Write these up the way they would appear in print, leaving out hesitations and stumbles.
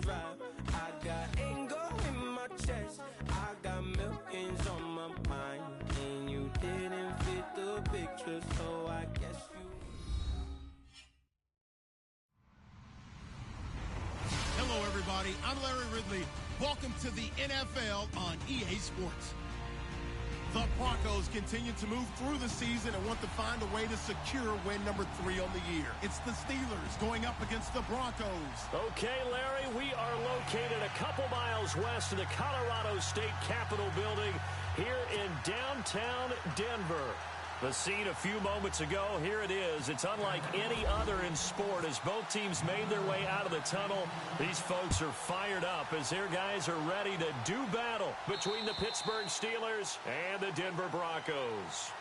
drive. I got anger in my chest, I got millions on my mind, and you didn't fit the picture, so I guess you. Hello, everybody. I'm Larry Ridley. Welcome to the NFL on EA Sports. The Broncos continue to move through the season and want to find a way to secure win number 3 on the year. It's the Steelers going up against the Broncos. Okay, Larry, we are located a couple miles west of the Colorado State Capitol building here in downtown Denver. The scene a few moments ago, here it is. It's unlike any other in sport as both teams made their way out of the tunnel. These folks are fired up as their guys are ready to do battle between the Pittsburgh Steelers and the Denver Broncos.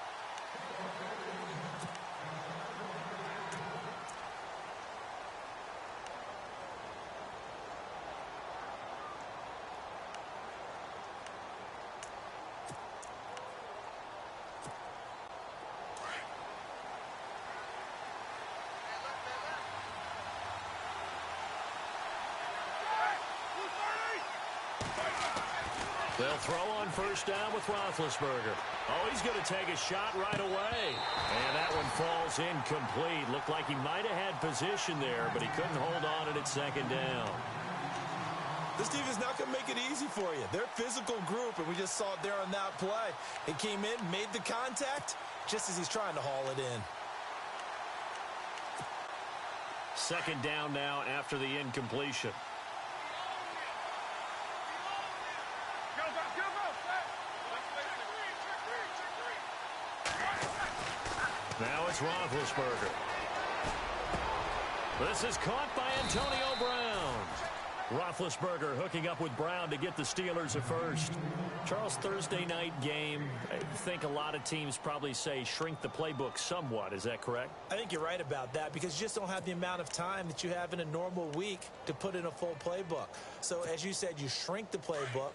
They'll throw on first down with Roethlisberger. Oh, he's going to take a shot right away. And that one falls incomplete. Looked like he might have had position there, but he couldn't hold on at second down. This team is not going to make it easy for you. They're a physical group, and we just saw it there on that play. He came in, made the contact, just as he's trying to haul it in. Second down now after the incompletion. Now it's Roethlisberger. This is caught by Antonio Brown. Roethlisberger hooking up with Brown to get the Steelers a first. Charles, Thursday night game, I think a lot of teams probably say shrink the playbook somewhat. Is that correct? I think you're right about that because you just don't have the amount of time that you have in a normal week to put in a full playbook. So as you said, you shrink the playbook.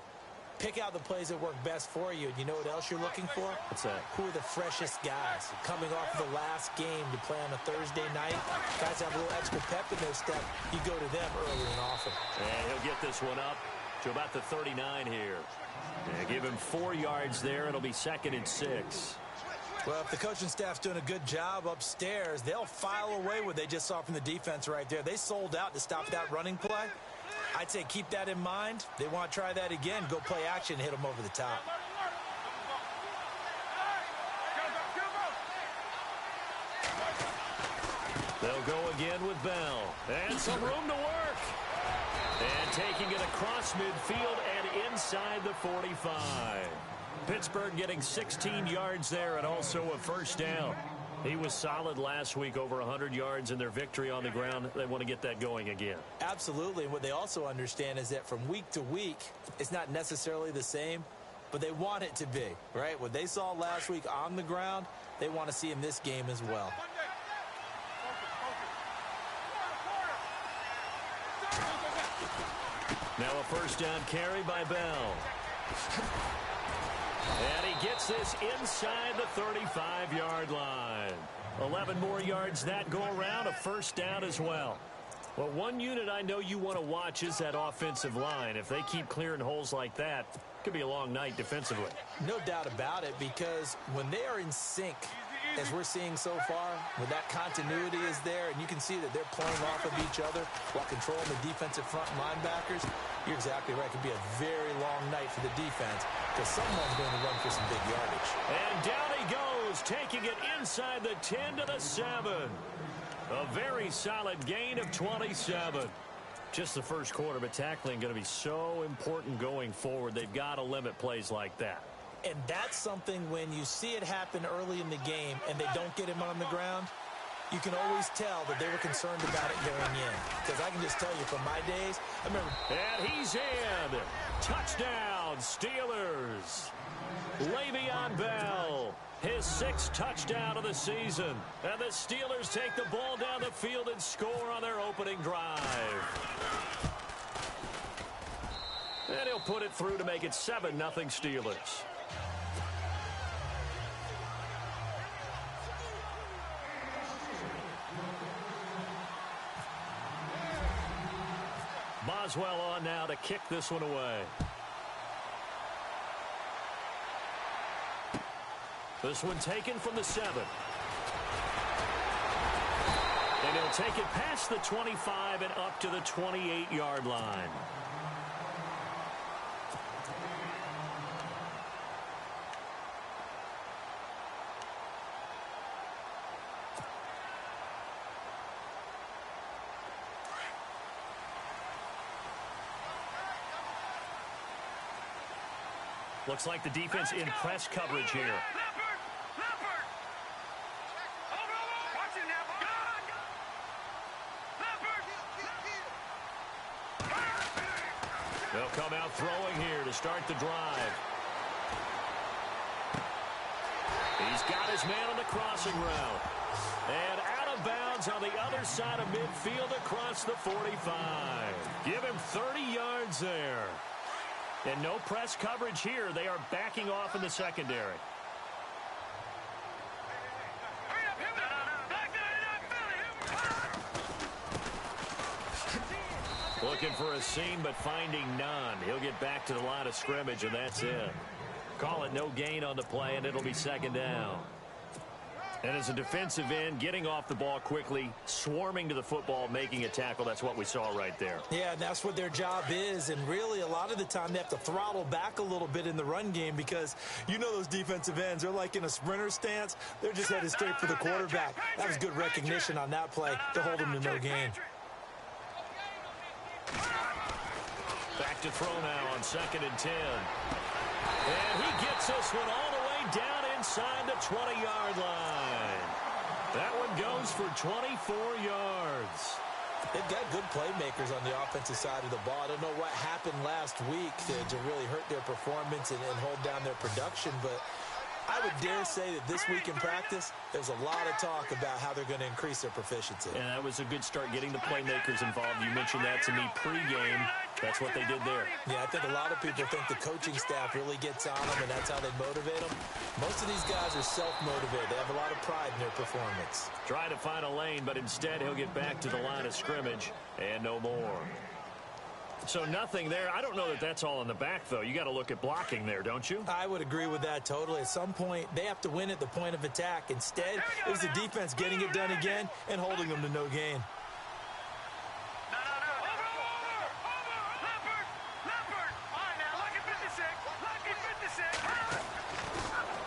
Pick out the plays that work best for you. You know what else you're looking for? What's that? Who are the freshest guys? Coming off the last game to play on a Thursday night. Guys have a little extra pep in their step. You go to them early and often. And he'll get this one up to about the 39 here. Give him 4 yards there. It'll be 2nd and 6. Well, if the coaching staff's doing a good job upstairs, they'll file away what they just saw from the defense right there. They sold out to stop that running play. I'd say keep that in mind. They want to try that again. Go play action, hit them over the top. They'll go again with Bell. And some room to work. And taking it across midfield and inside the 45. Pittsburgh getting 16 yards there and also a first down. He was solid last week, over 100 yards in their victory on the ground. They want to get that going again. Absolutely. And what they also understand is that from week to week, it's not necessarily the same, but they want it to be, right? What they saw last week on the ground, they want to see in this game as well. Now a first down carry by Bell. And he gets this inside the 35-yard line. 11 more yards that go around, a first down as well. Well, one unit I know you want to watch is that offensive line. If they keep clearing holes like that, it could be a long night defensively. No doubt about it, because when they are in sync, as we're seeing so far, when that continuity is there, and you can see that they're playing off of each other while controlling the defensive front linebackers, you're exactly right. It could be a very long night for the defense because someone's going to run for some big yardage. And down he goes, taking it inside the 10 to the 7. A very solid gain of 27. Just the first quarter, but tackling going to be so important going forward. They've got to limit plays like that. And that's something when you see it happen early in the game and they don't get him on the ground, you can always tell that they were concerned about it going in. Because I can just tell you from my days, I remember. And he's in. Touchdown, Steelers. Le'Veon Bell, his 6th touchdown of the season. And the Steelers take the ball down the field and score on their opening drive. And he'll put it through to make it 7-0 Steelers. Boswell on now to kick this one away. This one taken from the 7. And he'll take it past the 25 and up to the 28-yard line. Looks like the defense in press coverage here. They'll come out throwing here to start the drive. He's got his man on the crossing route. And out of bounds on the other side of midfield across the 45. Give him 30 yards there. And no press coverage here. They are backing off in the secondary. Looking for a seam, but finding none. He'll get back to the line of scrimmage, and that's it. Call it no gain on the play, and it'll be second down. And as a defensive end, getting off the ball quickly, swarming to the football, making a tackle, that's what we saw right there. Yeah, and that's what their job is. And really, a lot of the time, they have to throttle back a little bit in the run game because you know those defensive ends, they're like in a sprinter stance. They're just headed straight for the quarterback. That was good recognition on that play to hold them to no gain. Back to throw now on 2nd and 10. And he gets this one all the way down inside the 20-yard line. That one goes for 24 yards. They've got good playmakers on the offensive side of the ball. I don't know what happened last week to really hurt their performance and hold down their production, but I would dare say that this week in practice, there's a lot of talk about how they're going to increase their proficiency. And that was a good start getting the playmakers involved. You mentioned that to me pregame. That's what they did there. Yeah, I think a lot of people think the coaching staff really gets on them, and that's how they motivate them. Most of these guys are self-motivated. They have a lot of pride in their performance. Try to find a lane, but instead he'll get back to the line of scrimmage and no more. So nothing there. I don't know that that's all in the back, though. You got to look at blocking there, don't you? I would agree with that totally. At some point, they have to win at the point of attack. Instead, it was the defense getting it done again and holding them to no gain.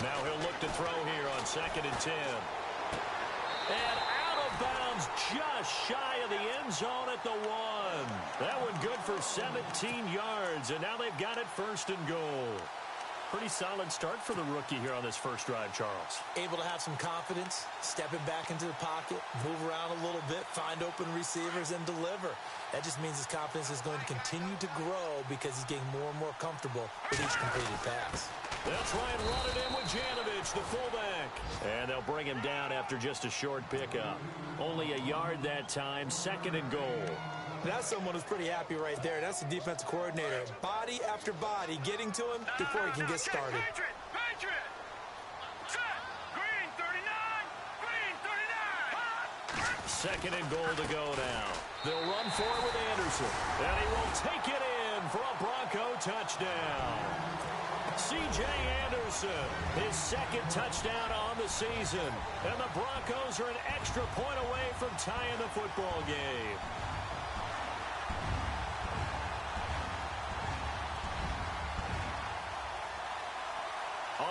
Now he'll look to throw here on 2nd and 10. And out of bounds just shy of the end zone at the 1. That one good for 17 yards, and now they've got it 1st and goal. Pretty solid start for the rookie here on this first drive, Charles. Able to have some confidence, stepping back into the pocket, move around a little bit, find open receivers, and deliver. That just means his confidence is going to continue to grow because he's getting more and more comfortable with each completed pass. That's right, run it in with Janovich, the fullback. And they'll bring him down after just a short pickup. Only a yard that time, 2nd and goal. That's someone who's pretty happy right there. That's the defensive coordinator. Body after body, getting to him before he can get started. Second and goal to go now. They'll run for it with Anderson. And he will take it in for a Bronco touchdown. C.J. Anderson, his 2nd touchdown on the season. And the Broncos are an extra point away from tying the football game.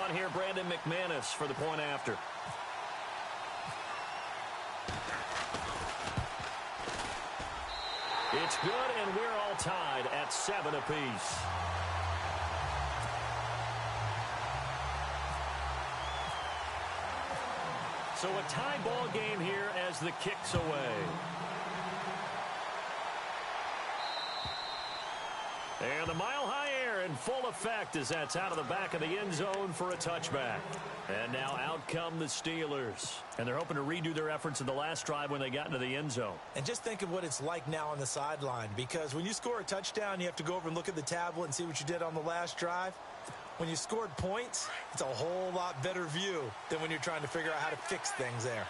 On here, Brandon McManus for the point after. It's good, and we're all tied at 7 apiece. So a tie ball game here as the kick's away. And the mile-high air in full effect as that's out of the back of the end zone for a touchback. And now out come the Steelers. And they're hoping to redo their efforts in the last drive when they got into the end zone. And just think of what it's like now on the sideline, because when you score a touchdown, you have to go over and look at the tablet and see what you did on the last drive. When you scored points, it's a whole lot better view than when you're trying to figure out how to fix things there.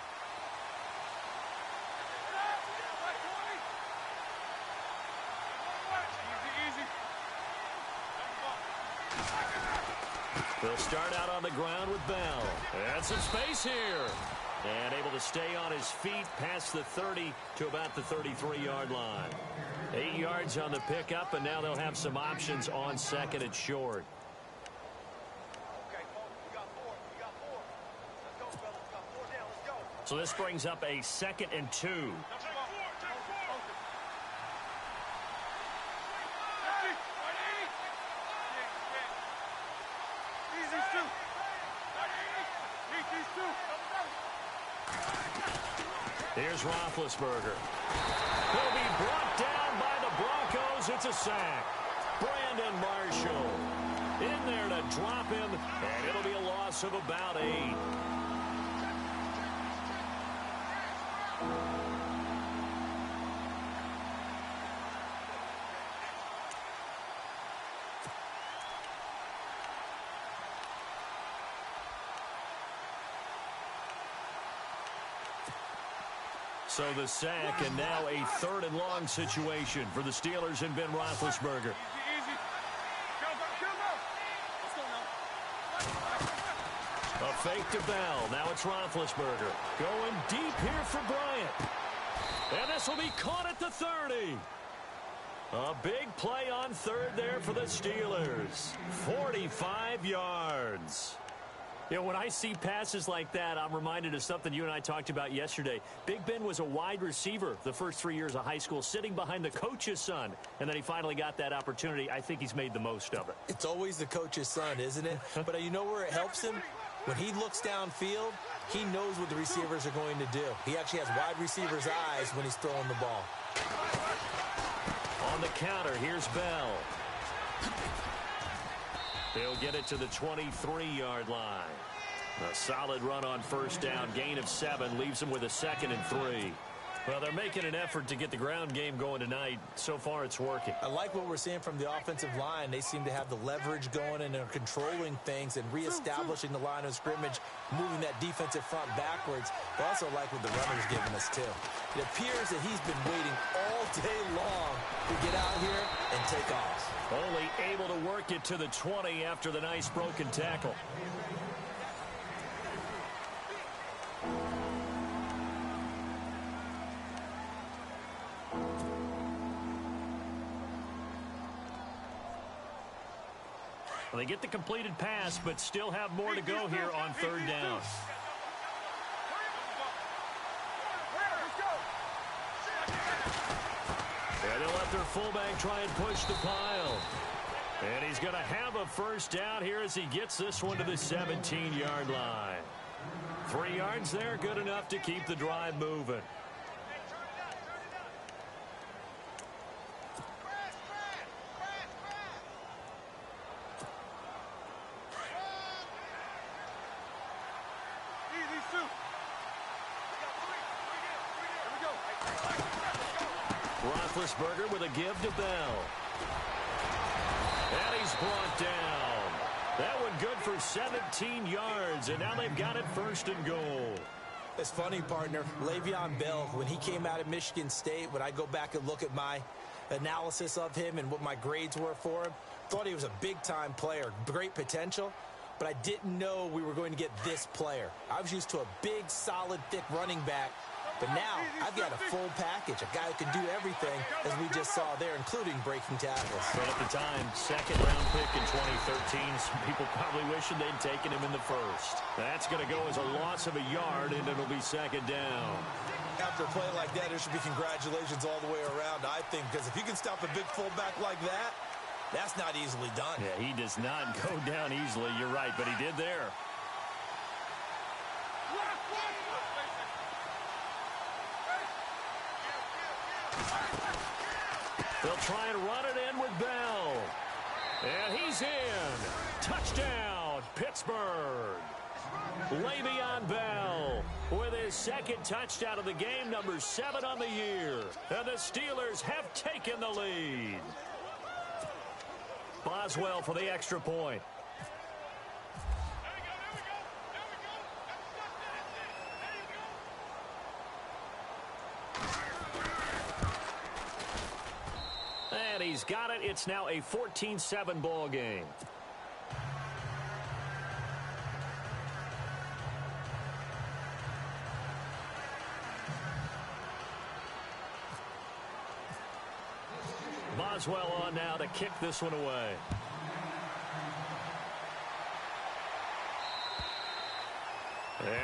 They'll start out on the ground with Bell. And some space here. And able to stay on his feet past the 30 to about the 33-yard line. 8 yards on the pickup, and now they'll have some options on second and short. So this brings up a 2nd and 2. Here's Roethlisberger. He'll be brought down by the Broncos. It's a sack. Brandon Marshall in there to drop him, and it'll be a loss of about 8. So the sack, and now a 3rd and long situation for the Steelers and Ben Roethlisberger. A fake to Bell. Now it's Roethlisberger. Going deep here for Bryant. And this will be caught at the 30. A big play on 3rd there for the Steelers. 45 yards. You know, when I see passes like that, I'm reminded of something you and I talked about yesterday. Big Ben was a wide receiver the first 3 years of high school, sitting behind the coach's son, and then he finally got that opportunity. I think he's made the most of it. It's always the coach's son, isn't it? But you know where it helps him? When he looks downfield, he knows what the receivers are going to do. He actually has wide receivers' eyes when he's throwing the ball. On the counter, here's Bell. They'll get it to the 23-yard line. A solid run on 1st down. Gain of 7 leaves them with a 2nd and 3. Well, they're making an effort to get the ground game going tonight. So far, it's working. I like what we're seeing from the offensive line. They seem to have the leverage going, and they're controlling things and reestablishing the line of scrimmage, moving that defensive front backwards. But also like what the runner's giving us, too. It appears that he's been waiting all day long to get out here and take off. Only able to work it to the 20 after the nice broken tackle. Well, they get the completed pass, but still have more to go here on 3rd down. And they'll let their fullback try and push the pile. And he's going to have a 1st down here as he gets this one to the 17-yard line. 3 yards there, good enough to keep the drive moving. Roethlisberger with a give to Bell. And he's brought down. That one good for 17 yards, and now they've got it 1st and goal. It's funny, partner. Le'Veon Bell, when he came out of Michigan State, when I go back and look at my analysis of him and what my grades were for him, thought he was a big-time player, great potential, but I didn't know we were going to get this player. I was used to a big, solid, thick running back. But now, I've got a full package, a guy who can do everything, as we just saw there, including breaking tackles. But at the time, 2nd-round pick in 2013, some people probably wishing they'd taken him in the 1st. That's going to go as a loss of a yard, and it'll be 2nd down. After a play like that, there should be congratulations all the way around, I think, because if you can stop a big fullback like that, that's not easily done. Yeah, he does not go down easily, you're right, but he did there. They'll try and run it in with Bell. And he's in. Touchdown, Pittsburgh. Le'Veon Bell with his 2nd touchdown of the game, number 7 on the year. And the Steelers have taken the lead. Boswell for the extra point. And he's got it. It's now a 14-7 ball game. Boswell on now to kick this one away.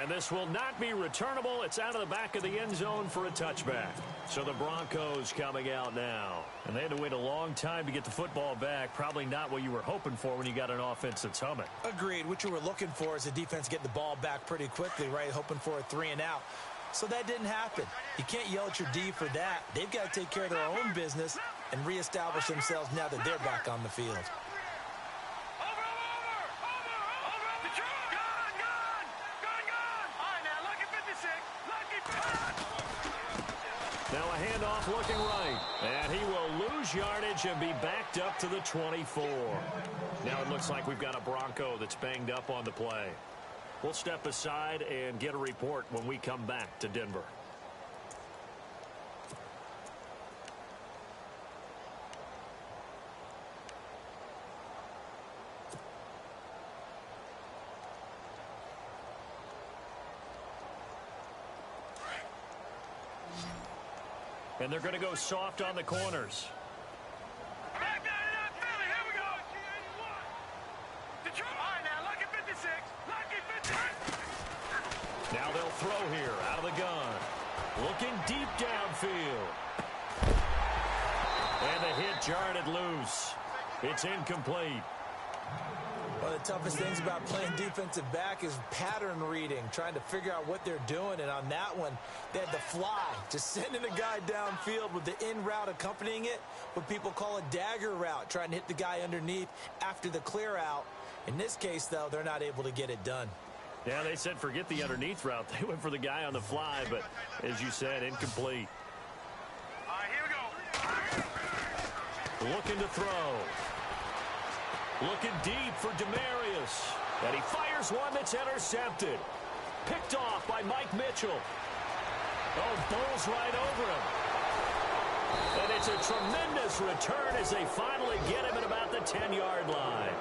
And this will not be returnable. It's out of the back of the end zone for a touchback. So the Broncos coming out now. And they had to wait a long time to get the football back. Probably not what you were hoping for when you got an offense that's humming. Agreed. What you were looking for is the defense getting the ball back pretty quickly, right? Hoping for a 3-and-out. So that didn't happen. You can't yell at your D for that. They've got to take care of their own business and reestablish themselves now that they're back on the field. Now a handoff looking right. And he will lose yardage and be backed up to the 24. Now it looks like we've got a Bronco that's banged up on the play. We'll step aside and get a report when we come back to Denver. And they're going to go soft on the corners. Now they'll throw here out of the gun. Looking deep downfield. And the hit jarred it loose. It's incomplete. One of the toughest things about playing defensive back is pattern reading, trying to figure out what they're doing. And on that one, they had the fly, just sending a guy downfield with the in route accompanying it, what people call a dagger route, trying to hit the guy underneath after the clear out. In this case, though, they're not able to get it done. Yeah, they said forget the underneath route. They went for the guy on the fly, but as you said, incomplete. All right, here we go. Looking to throw. Looking deep for Demarius. And he fires one that's intercepted. Picked off by Mike Mitchell. Oh, bowls right over him. And it's a tremendous return as they finally get him at about the 10-yard line.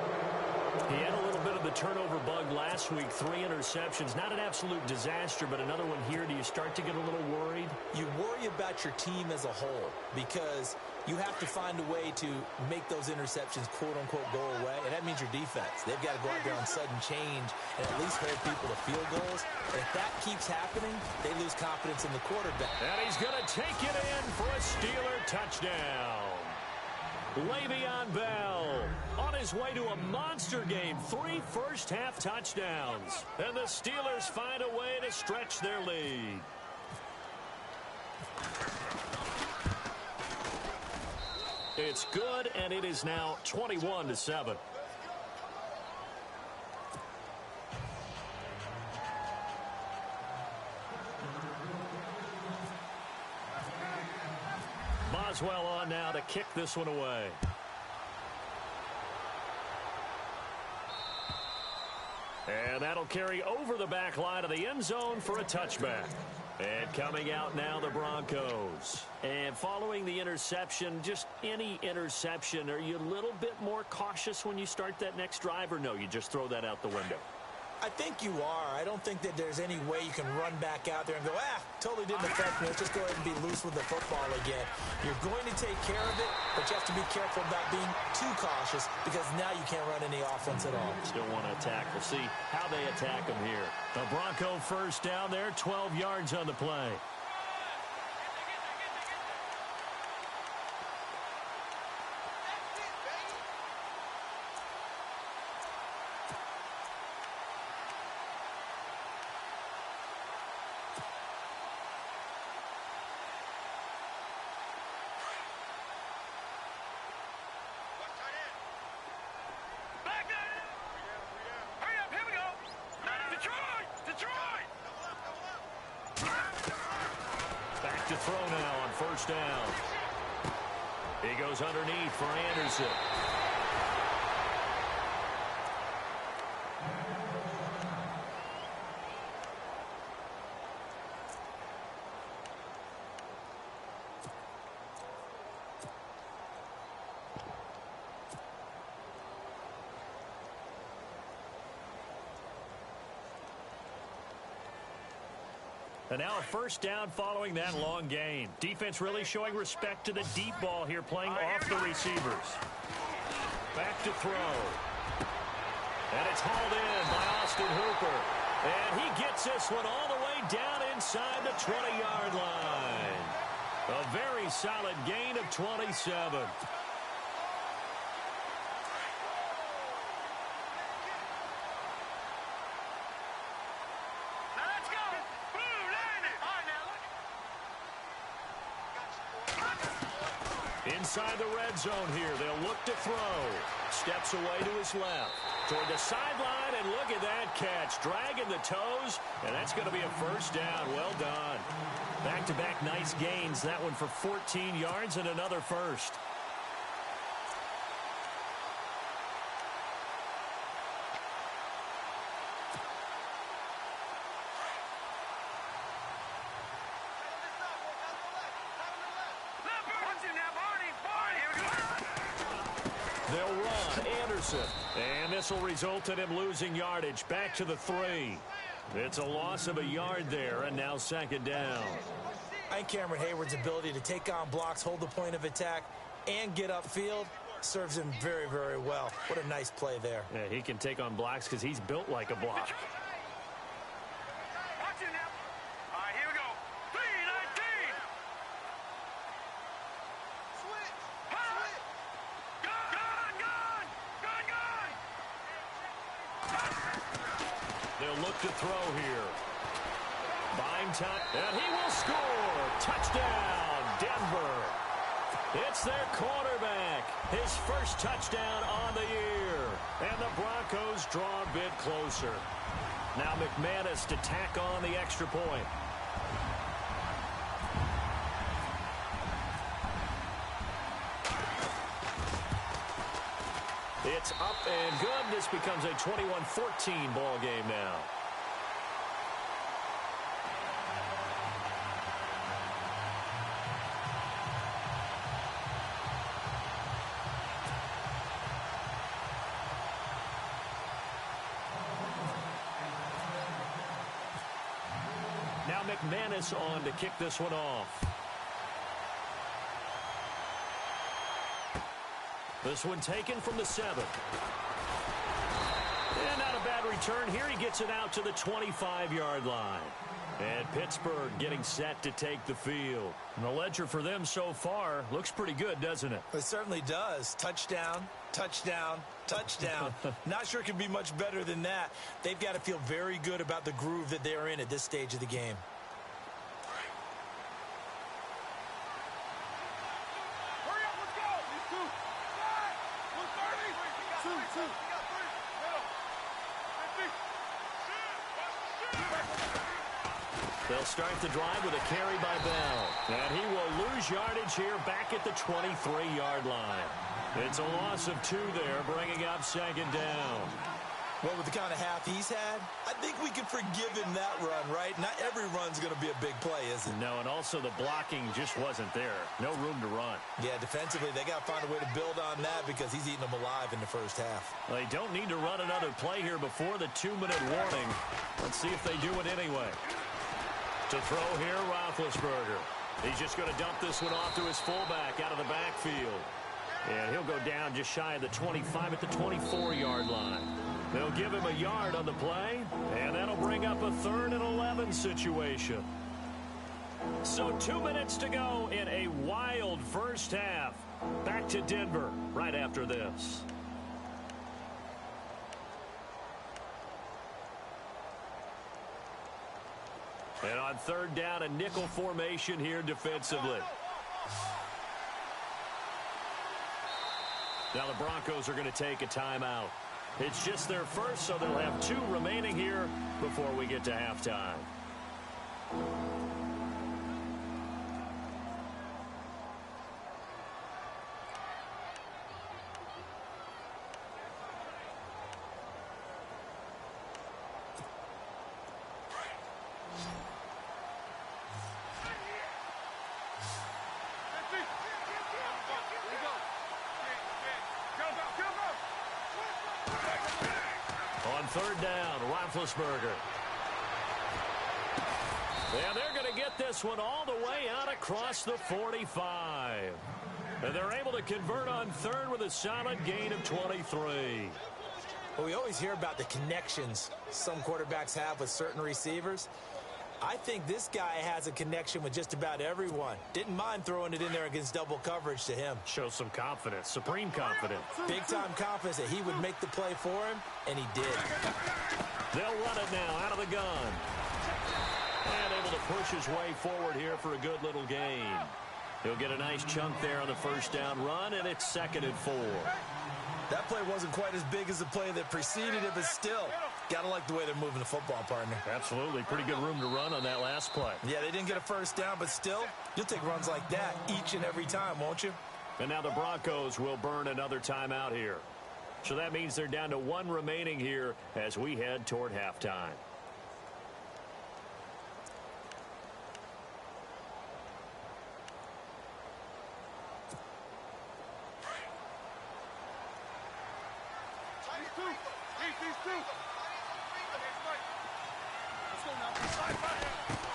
He had a little bit of the turnover bug last week. 3 interceptions. Not an absolute disaster, but another one here. Do you start to get a little worried? You worry about your team as a whole because you have to find a way to make those interceptions, quote-unquote, go away, and that means your defense. They've got to go out there on sudden change and at least hold people to field goals. And if that keeps happening, they lose confidence in the quarterback. And he's going to take it in for a Steeler touchdown. Le'Veon Bell on his way to a monster game. 3 first-half touchdowns. And the Steelers find a way to stretch their lead. It's good, and it is now 21-7. Boswell on now to kick this one away. And that'll carry over the back line of the end zone for a touchback. And coming out now, the Broncos. And following the interception, just any interception, are you a little bit more cautious when you start that next drive, or no, you just throw that out the window? I think you are. I don't think that there's any way you can run back out there and go, totally didn't affect me. Let's just go ahead and be loose with the football again. You're going to take care of it, but you have to be careful about being too cautious because now you can't run any offense at all. Still want to attack. We'll see how they attack them here. The Bronco first down there, 12 yards on the play. To throw now on first down. He goes underneath for Anderson. And now a first down following that long gain. Defense really showing respect to the deep ball here, playing off the receivers. Back to throw. And it's hauled in by Austin Hooper. And he gets this one all the way down inside the 20-yard line. A very solid gain of 27. Inside the red zone here. They'll look to throw. Steps away to his left. Toward the sideline, and look at that catch. Dragging the toes, and that's going to be a first down. Well done. Back-to-back nice gains. That one for 14 yards and another first. They'll run. Anderson. And this will result in him losing yardage. Back to the 3. It's a loss of a yard there, and now second down. I think Cameron Hayward's ability to take on blocks, hold the point of attack, and get upfield serves him very, very well. What a nice play there. Yeah, he can take on blocks because he's built like a block. Watch it now. All right, here we go. 3-19. Switch. Switch. Gun. They'll look to throw here. Buying time, and he will score. Touchdown, Denver. It's their quarterback. His first touchdown on the year. And the Broncos draw a bit closer. Now McManus to tack on the extra point. It's up and good. This becomes a 21-14 ball game now. Now McManus on to kick this one off. This one taken from the 7. And not a bad return here. He gets it out to the 25-yard line. And Pittsburgh getting set to take the field. And the ledger for them so far looks pretty good, doesn't it? It certainly does. Touchdown, touchdown, touchdown. Not sure it can be much better than that. They've got to feel very good about the groove that they're in at this stage of the game. They'll start the drive with a carry by Bell. And he will lose yardage here back at the 23-yard line. It's a loss of 2 there, bringing up second down. Well, with the kind of half he's had, I think we can forgive him that run, right? Not every run's going to be a big play, is it? No, and also the blocking just wasn't there. No room to run. Yeah, defensively, they got to find a way to build on that because he's eating them alive in the first half. Well, they don't need to run another play here before the 2-minute warning. Let's see if they do it anyway. To throw here, Roethlisberger. He's just going to dump this one off to his fullback out of the backfield. And he'll go down just shy of the 25 at the 24-yard line. They'll give him a yard on the play, and that'll bring up a 3rd and 11 situation. So 2 minutes to go in a wild first half. Back to Denver right after this. And on 3rd down, a nickel formation here defensively. Now the Broncos are going to take a timeout. It's just their first, so they'll have 2 remaining here before we get to halftime. On 3rd down, Roethlisberger. And they're going to get this one all the way out across the 45. And they're able to convert on third with a solid gain of 23. Well, we always hear about the connections some quarterbacks have with certain receivers. I think this guy has a connection with just about everyone. Didn't mind throwing it in there against double coverage to him. Shows some confidence, supreme confidence. Big-time confidence that he would make the play for him, and he did. They'll run it now out of the gun. And able to push his way forward here for a good little gain. He'll get a nice chunk there on the first down run, and it's 2nd and 4. That play wasn't quite as big as the play that preceded it, but still, gotta like the way they're moving the football, partner. Absolutely. Pretty good room to run on that last play. Yeah, they didn't get a first down, but still, you'll take runs like that each and every time, won't you? And now the Broncos will burn another timeout here. So that means they're down to 1 remaining here as we head toward halftime.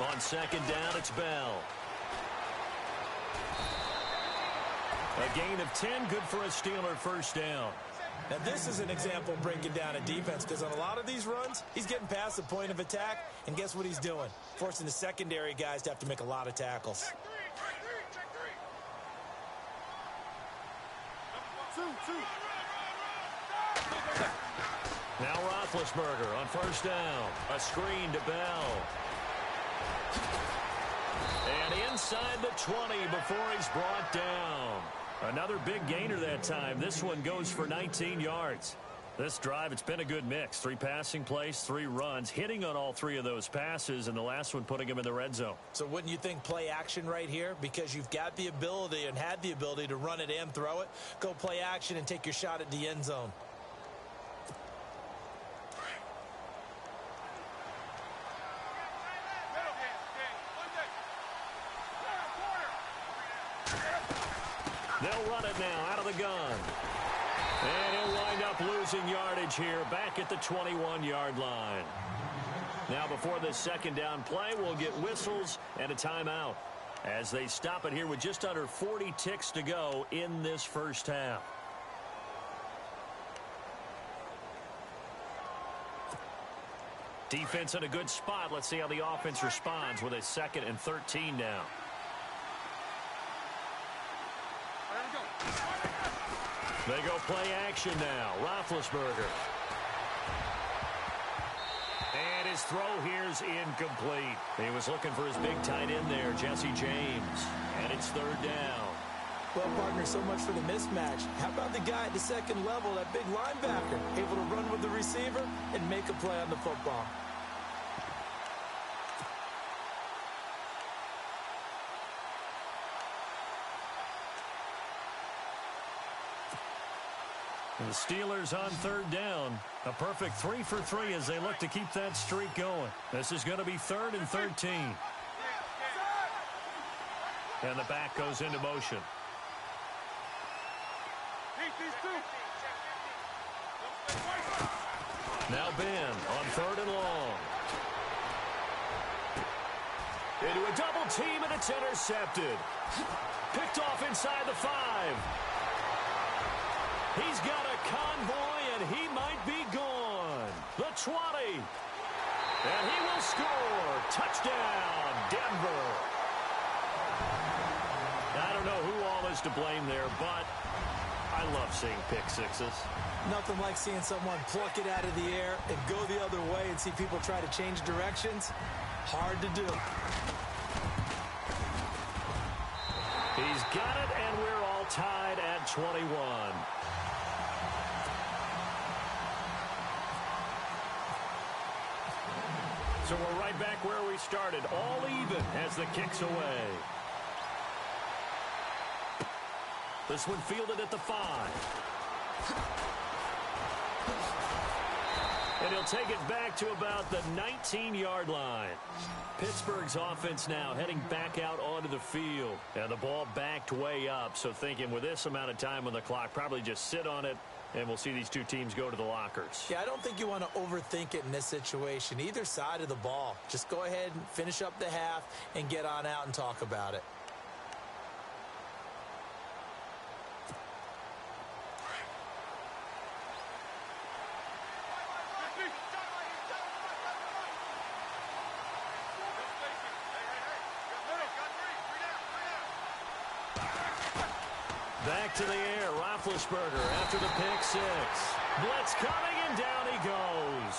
On 2nd down, it's Bell. A gain of 10, good for a Steeler first down. Now, this is an example of breaking down a defense, because on a lot of these runs, he's getting past the point of attack, and guess what he's doing? Forcing the secondary guys to have to make a lot of tackles. Now Roethlisberger on first down. A screen to Bell. And inside the 20 before he's brought down. Another big gainer that time. This one goes for 19 yards. This drive, it's been a good mix. 3 passing plays, 3 runs, hitting on all 3 of those passes, and the last one putting him in the red zone. So wouldn't you think play action right here? Because you've got the ability and had the ability to run it and throw it. Go play action and take your shot at the end zone. They'll run it now out of the gun. And he'll wind up losing yardage here back at the 21-yard line. Now before this 2nd down play, we'll get whistles and a timeout as they stop it here with just under 40 ticks to go in this first half. Defense in a good spot. Let's see how the offense responds with a 2nd and 13 now. They go play action now. Roethlisberger. And his throw here's incomplete. He was looking for his big tight end there, Jesse James. And it's 3rd down. Well, partner, so much for the mismatch. How about the guy at the 2nd level, that big linebacker, able to run with the receiver and make a play on the football? The Steelers on 3rd down. A perfect 3 for 3 as they look to keep that streak going. This is going to be 3rd and 13. And the back goes into motion. Now Ben on 3rd and long. Into a double team, and it's intercepted. Picked off inside the 5. He's got a convoy, and he might be gone. The 20. And he will score. Touchdown, Denver. I don't know who all is to blame there, but I love seeing pick sixes. Nothing like seeing someone pluck it out of the air and go the other way and see people try to change directions. Hard to do. He's got it, and we're all tied at 21. So we're right back where we started, all even as the kick's away. This one fielded at the 5. And he'll take it back to about the 19-yard line. Pittsburgh's offense now heading back out onto the field. And the ball backed way up, so thinking with this amount of time on the clock, probably just sit on it And we'll see these two teams go to the lockers. Yeah, I don't think you want to overthink it in this situation. Either side of the ball. Just go ahead and finish up the half and get on out and talk about it. Back to the air, Roethlisberger after the pick six. Blitz coming, and down he goes.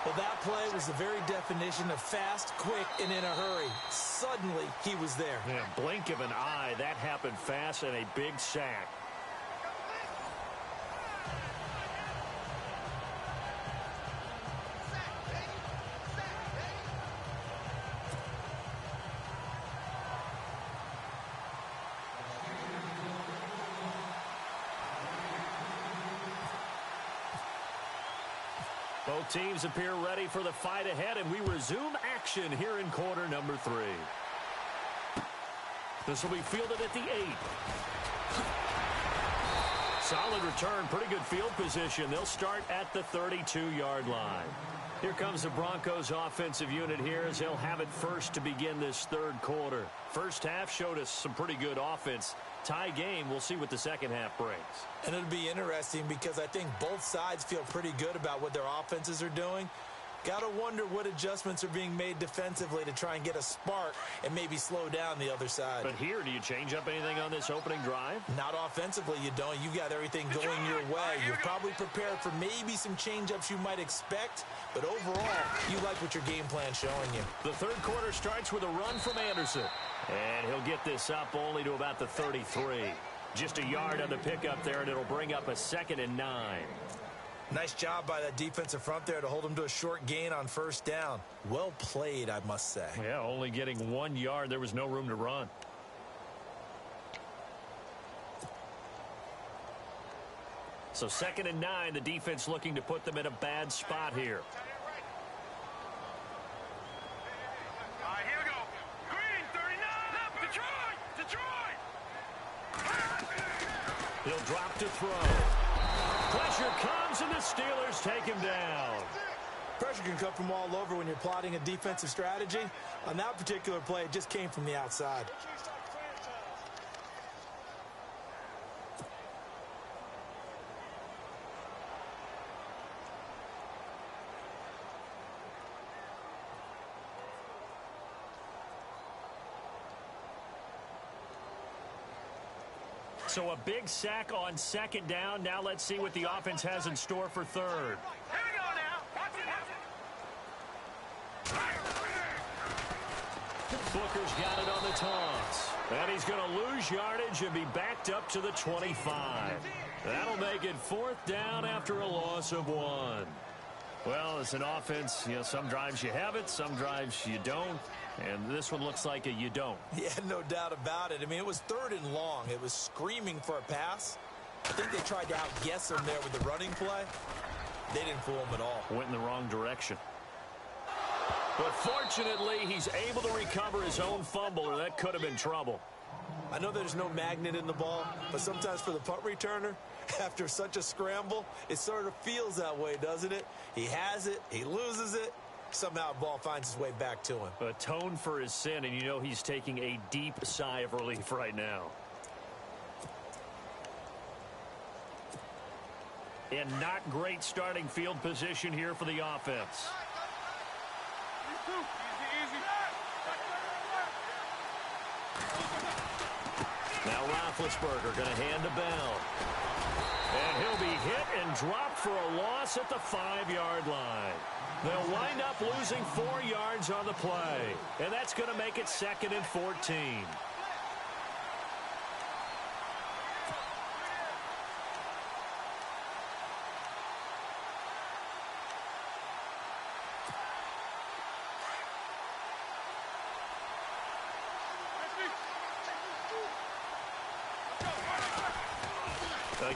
Well, that play was the very definition of fast, quick, and in a hurry. Suddenly, he was there. Yeah, blink of an eye, that happened fast, and a big sack. Both teams appear ready for the fight ahead, and we resume action here in quarter number 3. This will be fielded at the 8. Solid return, pretty good field position. They'll start at the 32-yard line. Here comes the Broncos offensive unit here as they'll have it first to begin this third quarter. First half showed us some pretty good offense. Tie game, we'll see what the second half brings. And it'll be interesting because I think both sides feel pretty good about what their offenses are doing. Got to wonder what adjustments are being made defensively to try and get a spark and maybe slow down the other side. But here, do you change up anything on this opening drive? Not offensively, you don't. You got everything going your way. You're probably prepared for maybe some change-ups you might expect, but overall, you like what your game plan's showing you. The third quarter starts with a run from Anderson. And he'll get this up only to about the 33. Just a yard on the pickup there, and it'll bring up a 2nd and 9. Nice job by that defensive front there to hold him to a short gain on first down. Well played, I must say. Yeah, only getting 1 yard. There was no room to run. So 2nd and 9, the defense looking to put them in a bad spot here. Here we go. Green, 39. Detroit. He'll drop to throw. Pressure comes, and the Steelers take him down. Pressure can come from all over when you're plotting a defensive strategy. On that particular play, it just came from the outside. So a big sack on 2nd down. Now let's see what the offense has in store for 3rd. Here we go now. Watch it. Booker's got it on the toss. And he's going to lose yardage and be backed up to the 25. That'll make it 4th down after a loss of 1. Well, it's an offense, some drives you have it, some drives you don't. And this one looks like a you don't. Yeah, no doubt about it. I mean, it was 3rd and long. It was screaming for a pass. I think they tried to outguess him there with the running play. They didn't fool him at all. Went in the wrong direction. But fortunately, he's able to recover his own fumble, or that could have been trouble. I know there's no magnet in the ball, but sometimes for the punt returner, after such a scramble, it sort of feels that way, doesn't it? He has it, he loses it, somehow the ball finds its way back to him. Atone for his sin, and he's taking a deep sigh of relief right now. And not great starting field position here for the offense. Now Roethlisberger going to hand to Bell. And he'll be hit and dropped for a loss at the 5-yard line. They'll wind up losing 4 yards on the play. And that's going to make it 2nd and 14.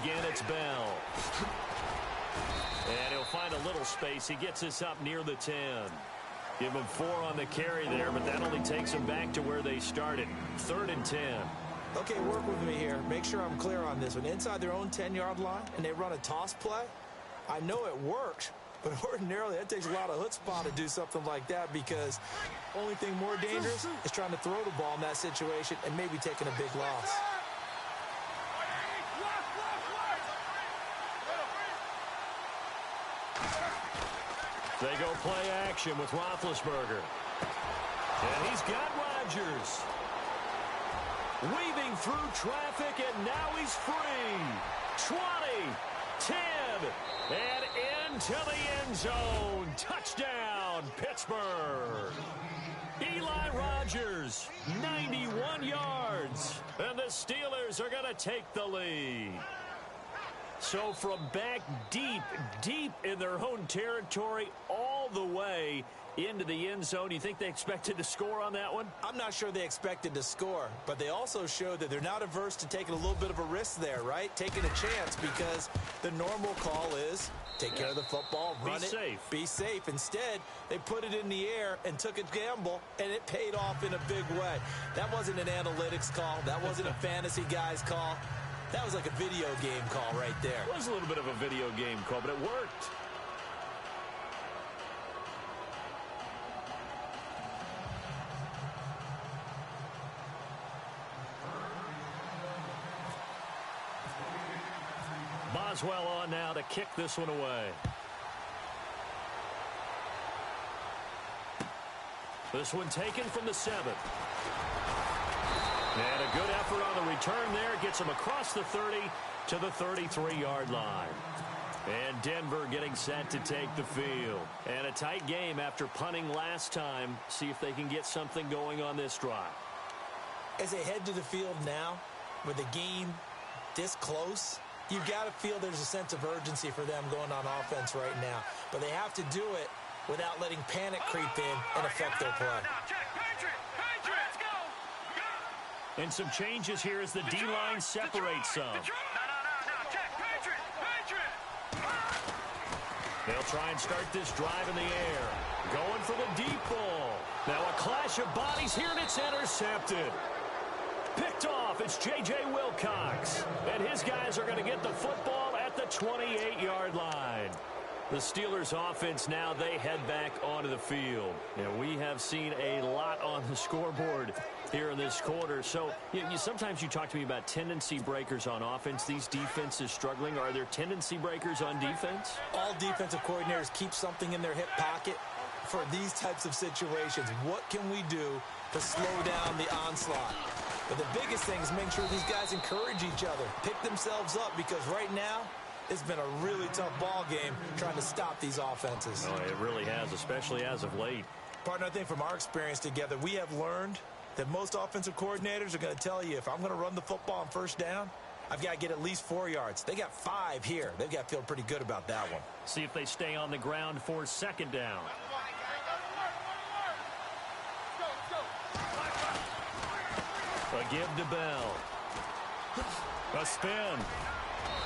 Again, it's Bell. And he'll find a little space. He gets us up near the 10. Give him 4 on the carry there, but that only takes him back to where they started. 3rd and 10. Okay, work with me here. Make sure I'm clear on this one. Inside their own 10-yard line, and they run a toss play. I know it worked, but ordinarily that takes a lot of chutzpah to do something like that because only thing more dangerous is trying to throw the ball in that situation and maybe taking a big loss. They go play action with Roethlisberger. And he's got Rodgers. Weaving through traffic, and now he's free. 20, 10, and into the end zone. Touchdown, Pittsburgh. Eli Rodgers, 91 yards. And the Steelers are going to take the lead. So from back deep in their own territory, all the way into the end zone, you think they expected to score on that one? I'm not sure they expected to score, but they also showed that they're not averse to taking a little bit of a risk there, right? Taking a chance because the normal call is take care of the football, run it, be safe. Instead, they put it in the air and took a gamble, and it paid off in a big way. That wasn't an analytics call. That wasn't a fantasy guy's call. That was like a video game call right there. It was a little bit of a video game call, but it worked. Boswell on now to kick this one away. This one taken from the 7. And a good effort on the return there. Gets him across the 30 to the 33-yard line. And Denver getting set to take the field. And a tight game after punting last time. See if they can get something going on this drive. As they head to the field now, with the game this close, you've got to feel there's a sense of urgency for them going on offense right now. But they have to do it without letting panic creep in and affect their play. And some changes here as the D-line separates some. They'll try and start this drive in the air. Going for the deep ball. Now a clash of bodies here, and it's intercepted. Picked off, it's J.J. Wilcox. And his guys are going to get the football at the 28-yard line. The Steelers offense now, they head back onto the field. And we have seen a lot on the scoreboard here in this quarter. So sometimes you talk to me about tendency breakers on offense. These defenses struggling. Are there tendency breakers on defense? All defensive coordinators keep something in their hip pocket for these types of situations. What can we do to slow down the onslaught? But the biggest thing is make sure these guys encourage each other, pick themselves up, because right now, it's been a really tough ball game trying to stop these offenses. Oh, it really has, especially as of late. Partner, I think from our experience together, we have learned that most offensive coordinators are going to tell you, if I'm going to run the football on first down, I've got to get at least 4 yards. They got 5 here. They've got to feel pretty good about that one. See if they stay on the ground for second down. A give to Bell. A spin.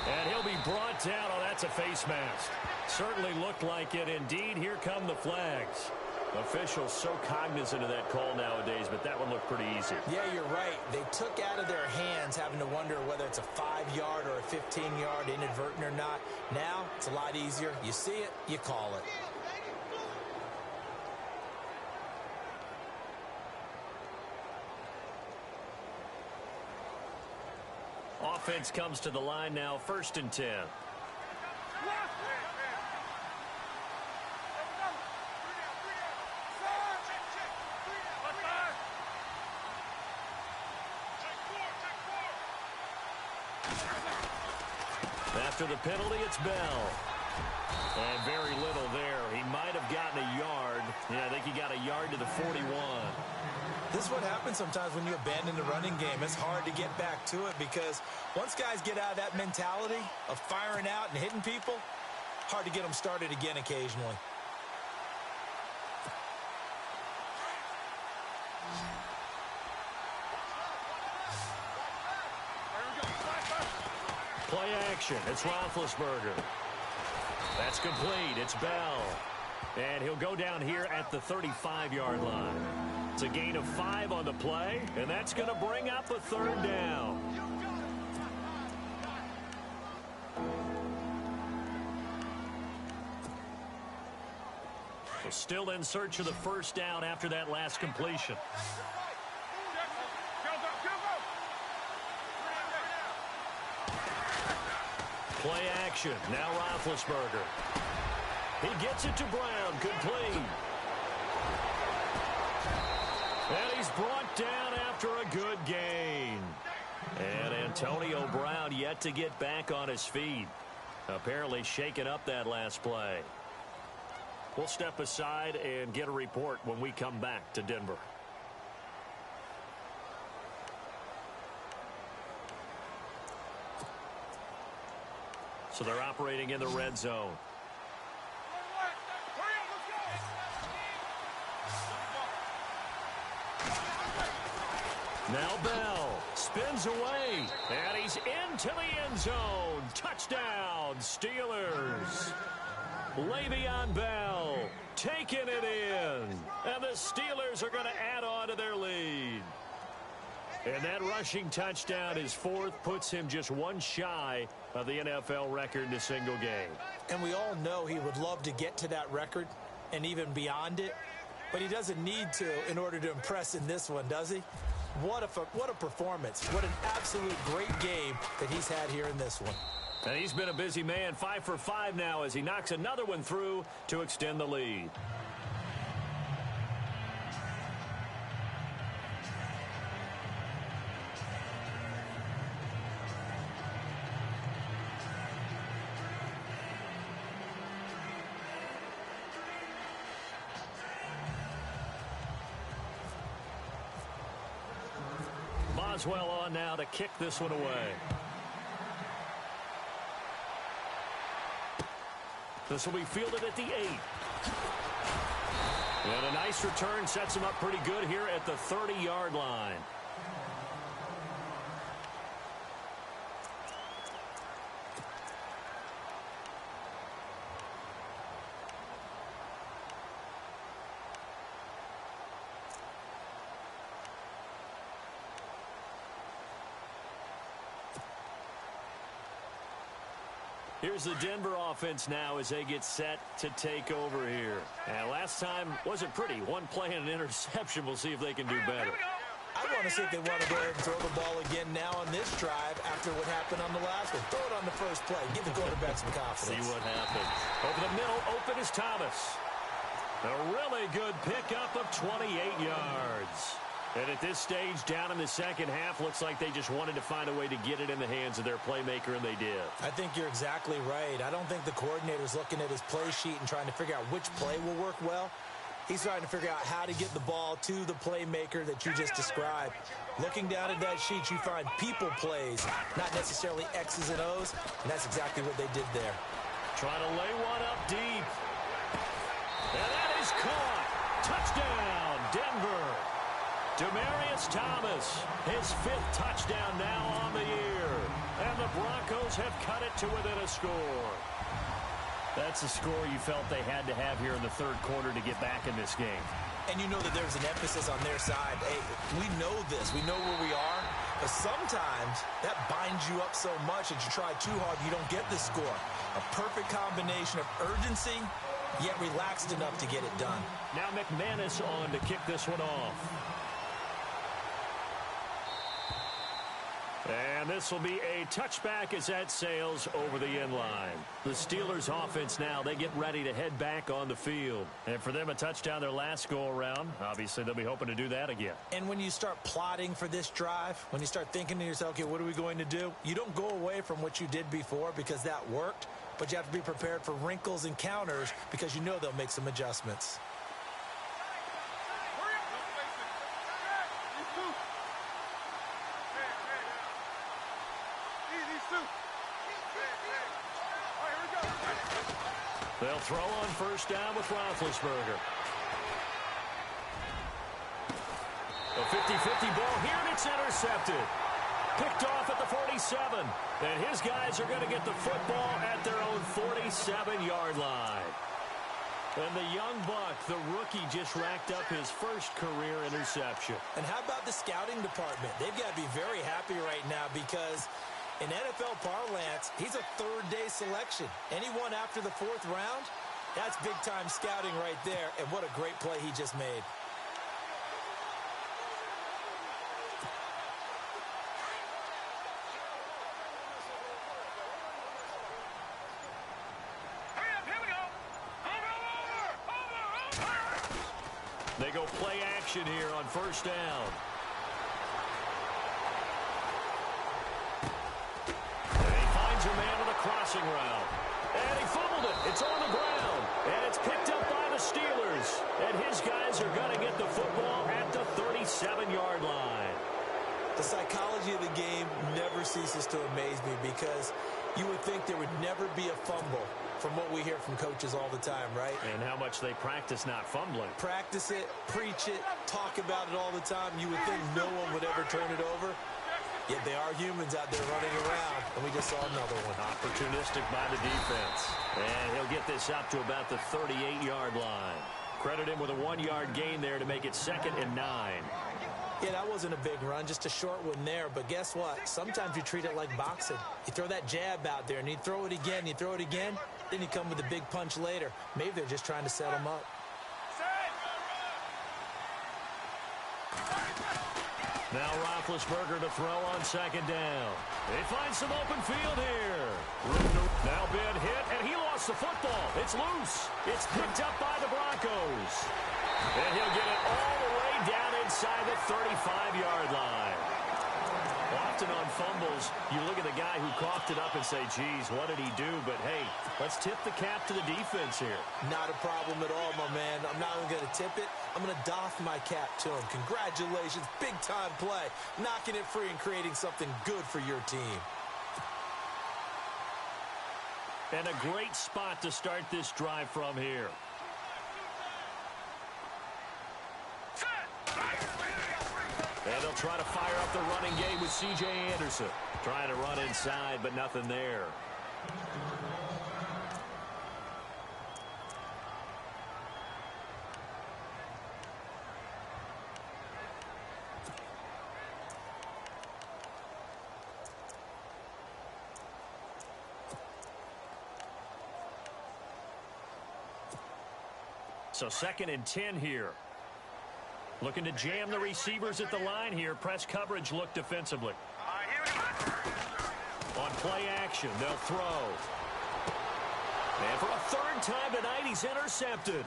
And he'll be brought down. Oh, that's a face mask. Certainly looked like it. Indeed, here come the flags. Officials so cognizant of that call nowadays, but that one looked pretty easy. Yeah, you're right. They took out of their hands having to wonder whether it's a 5-yard or a 15-yard inadvertent or not. Now, it's a lot easier. You see it, you call it. Offense comes to the line now, 1st and 10. After the penalty, it's Bell. And very little there. He might have gotten a yard. Yeah, I think he got a yard to the 41. This is what happens sometimes when you abandon the running game. It's hard to get back to it because once guys get out of that mentality of firing out and hitting people, hard to get them started again occasionally. Play action. It's Roethlisberger. That's complete. It's Bell. And he'll go down here at the 35-yard line. It's a gain of 5 on the play, and that's going to bring up a third down. Well, still in search of the first down after that last completion. Play action. Now Roethlisberger. He gets it to Brown. Complete. And he's brought down after a good gain. And Antonio Brown yet to get back on his feet. Apparently shaking up that last play. We'll step aside and get a report when we come back to Denver. So they're operating in the red zone. Now Bell spins away, and he's into the end zone. Touchdown, Steelers. Le'Veon Bell taking it in, and the Steelers are going to add on to their lead. And that rushing touchdown, his 4th, puts him just one shy of the NFL record in a single game. And we all know he would love to get to that record and even beyond it, but he doesn't need to in order to impress in this one, does he? What a performance. What an absolute great game that he's had here in this one. And he's been a busy man, 5 for 5 now as he knocks another one through to extend the lead. Boswell on now to kick this one away. This will be fielded at the 8. And a nice return sets him up pretty good here at the 30-yard line. Here's the Denver offense now as they get set to take over here. And last time wasn't pretty. One play and an interception. We'll see if they can do better. I want to see if they want to go ahead and throw the ball again now on this drive after what happened on the last one. Throw it on the first play. Give the quarterback some confidence. See what happens. Over the middle, open is Thomas. A really good pickup of 28 yards. And at this stage, down in the second half, looks like they just wanted to find a way to get it in the hands of their playmaker, and they did. I think you're exactly right. I don't think the coordinator's looking at his play sheet and trying to figure out which play will work well. He's trying to figure out how to get the ball to the playmaker that you just described. Looking down at that sheet, you find people plays, not necessarily X's and O's, and that's exactly what they did there. Trying to lay one up deep. And that is caught. Touchdown, Denver. Demaryius Thomas, his 5th touchdown now on the year. And the Broncos have cut it to within a score. That's a score you felt they had to have here in the third quarter to get back in this game. And you know that there's an emphasis on their side. Hey, we know this. We know where we are. But sometimes that binds you up so much that you try too hard, you don't get the score. A perfect combination of urgency, yet relaxed enough to get it done. Now McManus on to kick this one off. And this will be a touchback as that sails over the end line. The Steelers offense now, they get ready to head back on the field. And for them, a touchdown their last go-around. Obviously, they'll be hoping to do that again. And when you start plotting for this drive, when you start thinking to yourself, okay, what are we going to do? You don't go away from what you did before because that worked, but you have to be prepared for wrinkles and counters because you know they'll make some adjustments. They'll throw on first down with Roethlisberger. A 50-50 ball here, and it's intercepted. Picked off at the 47. And his guys are going to get the football at their own 47-yard line. And the young buck, the rookie, just racked up his first career interception. And how about the scouting department? They've got to be very happy right now because in NFL parlance, he's a third-day selection. Anyone after the fourth round, that's big-time scouting right there. And what a great play he just made. They go play action here on first down. And he finds a man on the crossing route. And he fumbled it. It's on the ground. And it's picked up by the Steelers. And his guys are going to get the football at the 37-yard line. The psychology of the game never ceases to amaze me because you would think there would never be a fumble from what we hear from coaches all the time, right? And how much they practice not fumbling. Practice it, preach it, talk about it all the time. You would think no one would ever turn it over. Yet they are humans out there running around, and we just saw another one. Opportunistic by the defense. And he'll get this up to about the 38-yard line. Credit him with a 1-yard gain there to make it 2nd and 9. Yeah, that wasn't a big run, just a short one there. But guess what? Sometimes you treat it like boxing. You throw that jab out there, and you throw it again, you throw it again, then you come with a big punch later. Maybe they're just trying to set him up. Now Roethlisberger to throw on 2nd down. They find some open field here. Now Ben hit, and he lost the football. It's loose. It's picked up by the Broncos. And he'll get it all the way down inside the 35-yard line. Often on fumbles, you look at the guy who coughed it up and say, geez, what did he do? But, hey, let's tip the cap to the defense here. Not a problem at all, my man. I'm not even going to tip it. I'm going to doff my cap to him. Congratulations. Big-time play. Knocking it free and creating something good for your team. And a great spot to start this drive from here. And they'll try to fire up the running game with C.J. Anderson. Trying to run inside, but nothing there. So 2nd and 10 here. Looking to jam the receivers at the line here. Press coverage look defensively. On play action, they'll throw. And for a 3rd time tonight, he's intercepted.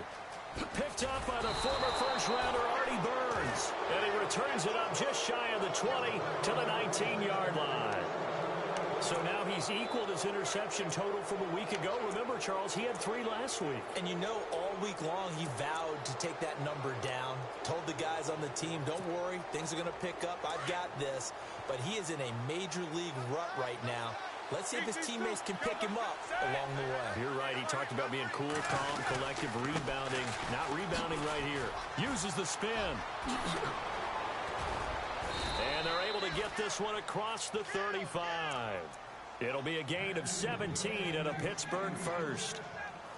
Picked up by the former first-rounder Artie Burns. And he returns it up just shy of the 20 to the 19-yard line. So now he's equaled his interception total from a week ago. Remember, Charles, he had 3 last week. And you know, all week long he vowed to take that number down. Told the guys on the team, don't worry, things are going to pick up. I've got this. But he is in a major league rut right now. Let's see if his teammates can pick him up along the way. You're right. He talked about being cool, calm, collective, rebounding. Not rebounding right here. Uses the spin. And they're able to get this one across the 35. It'll be a gain of 17 and a Pittsburgh first.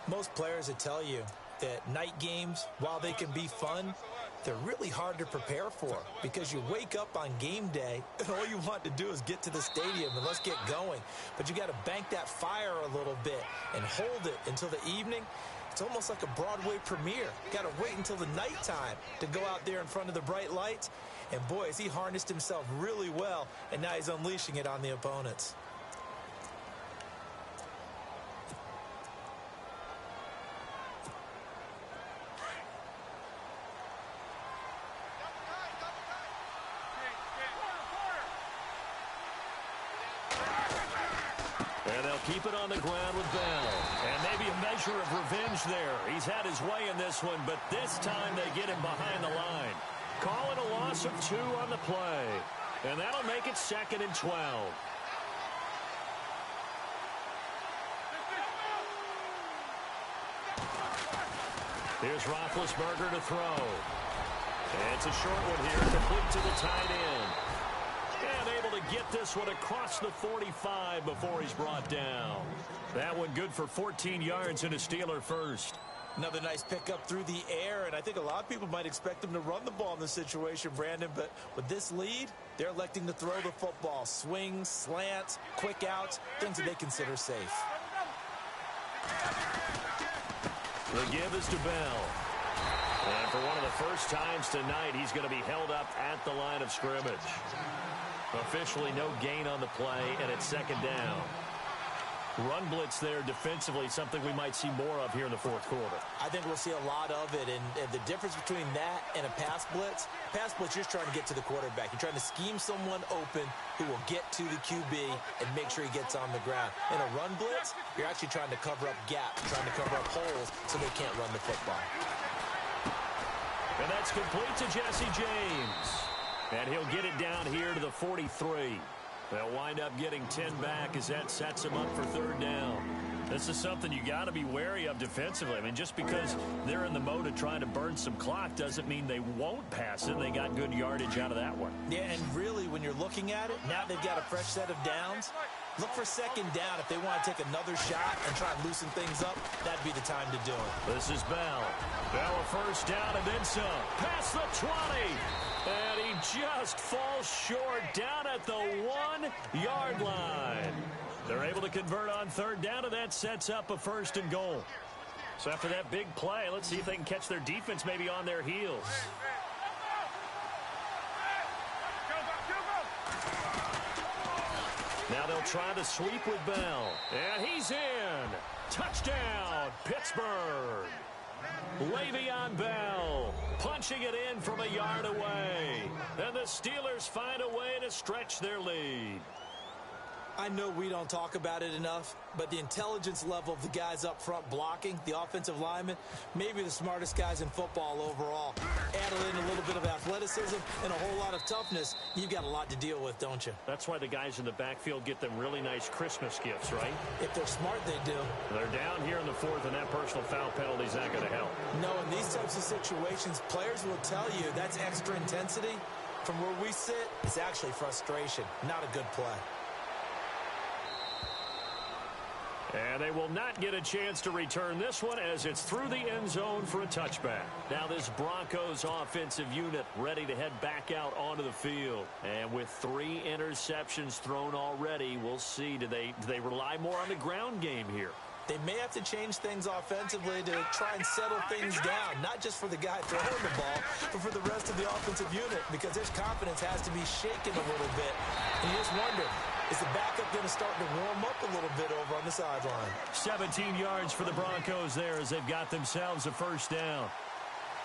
Most players will tell you that night games, while they can be fun, they're really hard to prepare for because you wake up on game day and all you want to do is get to the stadium and let's get going. But you got to bank that fire a little bit and hold it until the evening. It's almost like a Broadway premiere. Got to wait until the nighttime to go out there in front of the bright lights. And boy, has he harnessed himself really well, and now he's unleashing it on the opponents. And they'll keep it on the ground with Bell. And maybe a measure of revenge there. He's had his way in this one, but this time they get him behind the line. Calling a loss of 2 on the play. And that'll make it 2nd and 12. Here's Roethlisberger to throw. And it's a short one here, complete to the tight end. And able to get this one across the 45 before he's brought down. That one good for 14 yards and a Steeler first. Another nice pickup through the air, and I think a lot of people might expect them to run the ball in this situation, Brandon, but with this lead, they're electing to throw the football. Swings, slants, quick outs, things that they consider safe. The give is to Bell. And for one of the first times tonight, he's going to be held up at the line of scrimmage. Officially no gain on the play, and it's second down. Run blitz there defensively, something we might see more of here in the fourth quarter. I think we'll see a lot of it, and the difference between that and a pass blitz, you're just trying to get to the quarterback. You're trying to scheme someone open who will get to the QB and make sure he gets on the ground. In a run blitz, you're actually trying to cover up gaps, trying to cover up holes so they can't run the football. And that's complete to Jesse James. And he'll get it down here to the 43. They'll wind up getting 10 back as that sets him up for third down. This is something you got to be wary of defensively. I mean, just because they're in the mode of trying to burn some clock doesn't mean they won't pass it. They got good yardage out of that one. Yeah, and really, when you're looking at it, now they've got a fresh set of downs. Look for second down if they want to take another shot and try and loosen things up. That'd be the time to do it. This is Bell. Bell a first down and then some. Past the 20. And he just falls short down at the 1-yard line. They're able to convert on third down, and that sets up a first and goal. So after that big play, let's see if they can catch their defense maybe on their heels. Now they'll try the sweep with Bell. And he's in. Touchdown, Pittsburgh. Le'Veon Bell punching it in from a yard away. And the Steelers find a way to stretch their lead. I know we don't talk about it enough, but the intelligence level of the guys up front blocking, the offensive linemen, maybe the smartest guys in football overall. Add in a little bit of athleticism and a whole lot of toughness, you've got a lot to deal with, don't you? That's why the guys in the backfield get them really nice Christmas gifts, right? If they're smart, they do. They're down here in the fourth, and that personal foul penalty is not going to help. No, in these types of situations, players will tell you that's extra intensity. From where we sit, it's actually frustration, not a good play. And they will not get a chance to return this one as it's through the end zone for a touchback. Now this Broncos offensive unit ready to head back out onto the field. And with 3 interceptions thrown already, we'll see. Do they rely more on the ground game here? They may have to change things offensively to try and settle things down, not just for the guy throwing the ball, but for the rest of the offensive unit, because their confidence has to be shaken a little bit. And you just wonder, is the backup going to start to warm up a little bit over on the sideline? 17 yards for the Broncos there as they've got themselves a first down.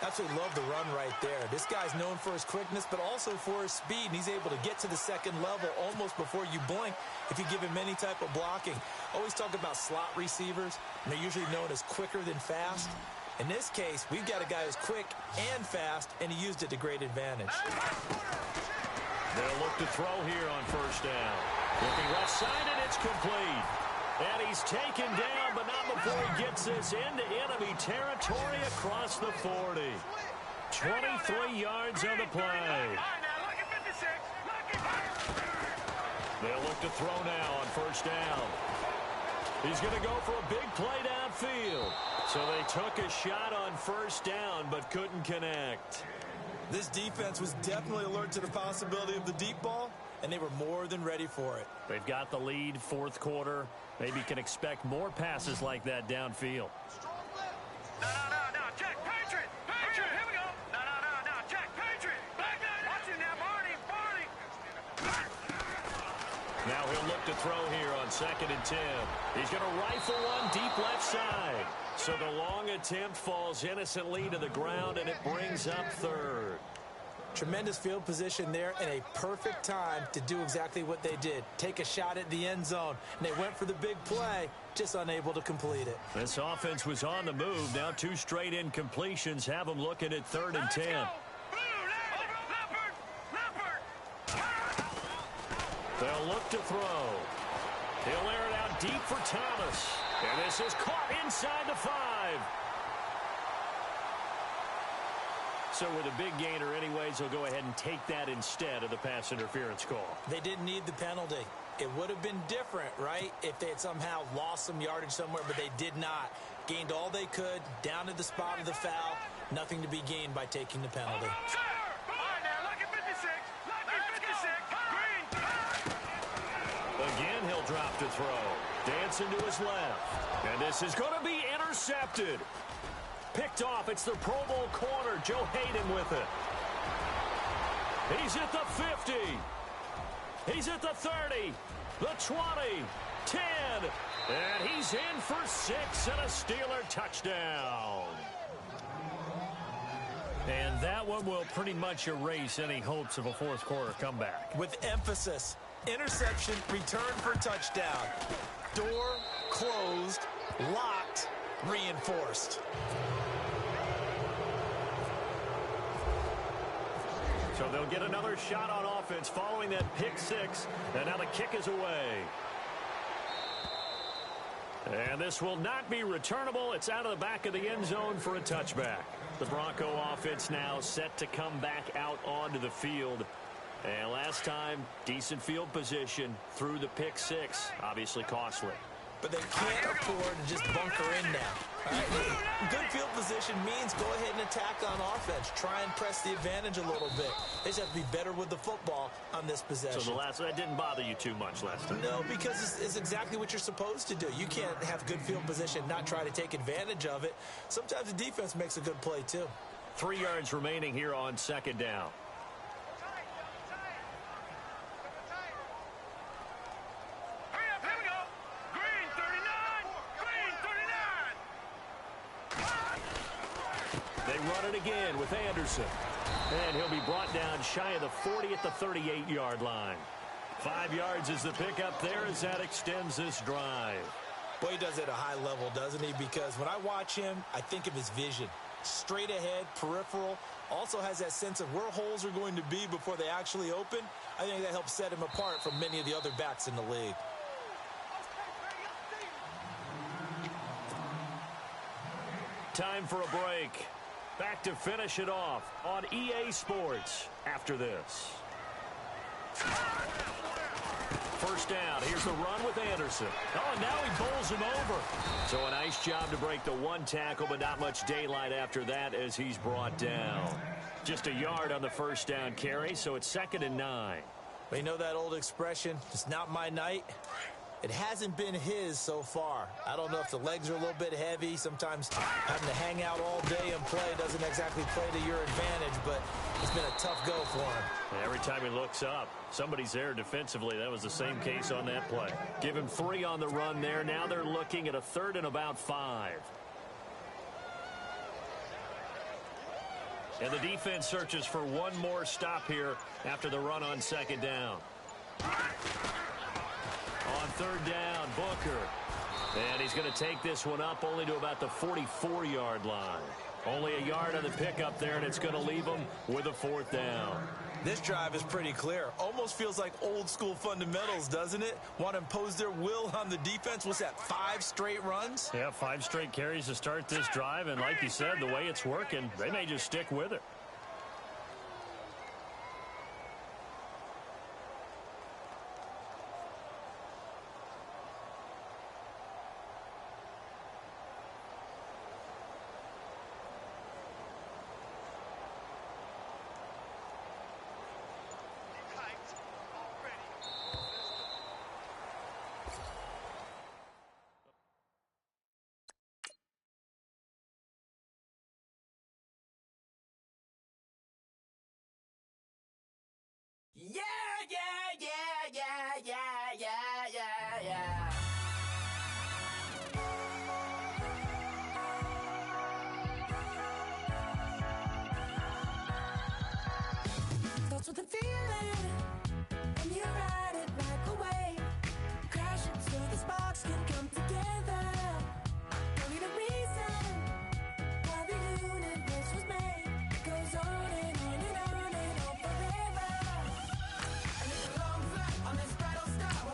Absolutely love the run right there. This guy's known for his quickness, but also for his speed, and he's able to get to the second level almost before you blink if you give him any type of blocking. Always talk about slot receivers, and they're usually known as quicker than fast. In this case, we've got a guy who's quick and fast, and he used it to great advantage. They'll look to throw here on first down. Looking left side, and it's complete. And he's taken down, but not before he gets this into enemy territory across the 40. 23 yards on the play. They'll look to throw now on first down. He's going to go for a big play downfield. So they took a shot on first down, but couldn't connect. This defense was definitely alert to the possibility of the deep ball, and they were more than ready for it. They've got the lead, fourth quarter. Maybe can expect more passes like that downfield. No, check, Patriot, here we go. No, check, Patriot, back there, watch it now, Barney. Now he'll look to throw here on 2nd and 10. He's going to rifle one deep left side. So the long attempt falls innocently to the ground, and it brings up third. Tremendous field position there and a perfect time to do exactly what they did. Take a shot at the end zone. And they went for the big play, just unable to complete it. This offense was on the move. Now 2 straight incompletions have them looking at 3rd and 10. They'll look to throw. He'll air it out deep for Thomas. And this is caught inside the 5. So with a big gainer anyways, he'll go ahead and take that instead of the pass interference call. They didn't need the penalty. It would have been different, right, if they had somehow lost some yardage somewhere, but they did not. Gained all they could, down to the spot of the foul. Nothing to be gained by taking the penalty. Sir! All right, now, lucky 56. Lucky 56. Green. Again, he'll drop to throw. Dancing to his left. And this is going to be intercepted. Picked off. It's the Pro Bowl corner. Joe Hayden with it. He's at the 50. He's at the 30. The 20. 10. And he's in for 6 and a Steeler touchdown. And that one will pretty much erase any hopes of a fourth quarter comeback. With emphasis. Interception, return for touchdown. Door closed, locked, reinforced. So they'll get another shot on offense following that pick six. And now the kick is away. And this will not be returnable. It's out of the back of the end zone for a touchback. The Bronco offense now set to come back out onto the field. And last time, decent field position through the pick six. Obviously costly. But they can't afford to just bunker in now. All right? Good field position means go ahead and attack on offense. Try and press the advantage a little bit. They just have to be better with the football on this possession. So that didn't bother you too much last time? No, because it's exactly what you're supposed to do. You can't have good field position, not try to take advantage of it. Sometimes the defense makes a good play, too. 3 yards remaining here on second down. Again with Anderson. And he'll be brought down shy of the 40 at the 38-yard line. 5 yards is the pickup there as that extends this drive. Boy, he does it at a high level, doesn't he? Because when I watch him, I think of his vision. Straight ahead, peripheral. Also has that sense of where holes are going to be before they actually open. I think that helps set him apart from many of the other backs in the league. Time for a break. Back to finish it off on EA Sports after this. First down. Here's the run with Anderson. Oh, and now he bowls him over. So a nice job to break the one tackle, but not much daylight after that as he's brought down. Just a yard on the first down carry, so it's 2nd and 9. Well, you know that old expression, it's not my night? It hasn't been his so far. I don't know if the legs are a little bit heavy. Sometimes having to hang out all day and play doesn't exactly play to your advantage, but it's been a tough go for him. Every time he looks up, somebody's there defensively. That was the same case on that play. Give him 3 on the run there. Now they're looking at a 3rd and about 5. And the defense searches for one more stop here after the run on 2nd down. On 3rd down, Booker. And he's going to take this one up only to about the 44-yard line. Only a yard on the pickup there, and it's going to leave him with a 4th down. This drive is pretty clear. Almost feels like old-school fundamentals, doesn't it? Want to impose their will on the defense. What's that, 5 straight runs? Yeah, 5 straight carries to start this drive, and like you said, the way it's working, they may just stick with it. Yeah, yeah, yeah, yeah, yeah, yeah, yeah, yeah. Starts with a feeling, and you ride it like a wave. Crashing so the sparks can come together. Don't need a reason why the universe was made. It goes on and on and on and on forever. And it's a long flight on this battle star.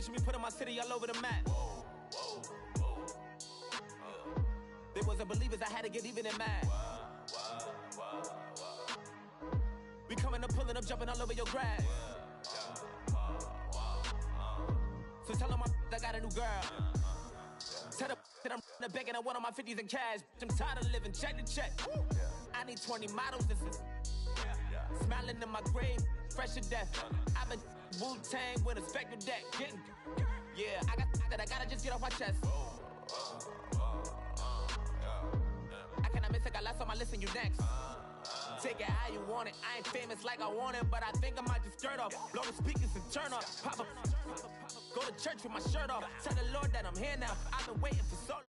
Picture me putting my city all over the map. They wasn't believers, I had to get even and mad. We coming up, pulling up, jumping all over your grass. So tell them I got a new girl. Tell them that I'm in the bank and I want all my 50s in cash. I'm tired of living check to check. I need 20 models. This is smiling in my grave, fresh to death. I've been Wu-Tang with a spectral deck. Yeah, I got that I gotta just get off my chest. I cannot miss it, got lots on my list and you next. Take it how you want it. I ain't famous like I want it, but I think I might just skirt off. Blow the speakers and turn up. Pop up. Go to church with my shirt off. Tell the Lord that I'm here now. I've been waiting for so long.